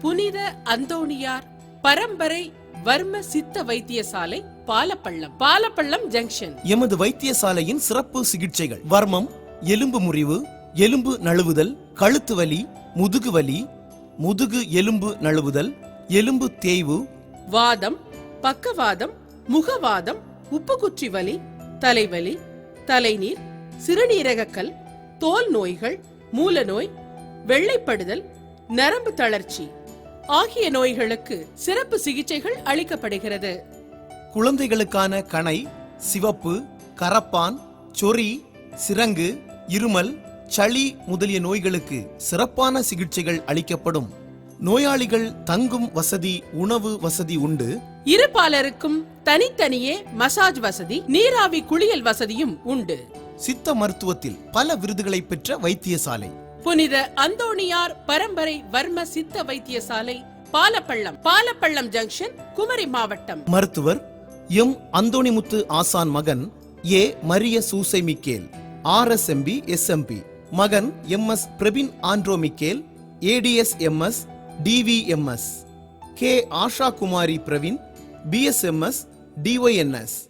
புனித அந்தோணியார் பரம்பரை வர்ம சித்த வைத்தியசாலை, பாலப்பள்ளம், பாலப்பள்ளம் ஜங்ஷன். எமது வைத்தியசாலையின் சிறப்பு சிகிச்சைகள்: வர்மம், எலும்பு முறிவு, எலும்பு நழுவுதல், கழுத்து வலி, முதுகு வலி, முதுகு எலும்பு நழுவுதல், எலும்பு தேய்வு, வாதம், பக்கவாதம், முகவாதம், உப்புக்குற்றி வலி, தலைவலி, தலைநீர், சிறுநீரகக்கல், தோல் நோய்கள், மூலநோய், வெள்ளைப்படுதல், நரம்பு தளர்ச்சி ஆகிய நோய்களுக்கு சிறப்பு சிகிச்சைகள் அளிக்கப்படுகிறது. குழந்தைகளுக்கான கணை, சிவப்பு, கரப்பான், சொறி, சிரங்கு, இருமல், சளி முதலிய நோய்களுக்கு சிறப்பான சிகிச்சைகள் அளிக்கப்படும். நோயாளிகள் தங்கும் வசதி, உணவு வசதி உண்டு. இருபாலருக்கும் தனித்தனியே மசாஜ் வசதி, நீராவி குளியல் வசதியும் உண்டு. சித்த மருத்துவத்தில் பல விருதுகளை பெற்ற வைத்தியசாலை புனித அந்தோணியார் பரம்பரை வர்ம சித்த வைத்தியசாலை, பாலப்பள்ளம், பாலப்பள்ளம் ஜங்ஷன், குமரி மாவட்டம். மருத்துவர் எம் அந்தோணிமுத்து ஆசான் மகன் A Mariya Susai Michael, RSMB SMP. மகன் MS Prabin Andro Michael, ADS MS DVMS. K Asha Kumari Praveen, BSMS DYNS.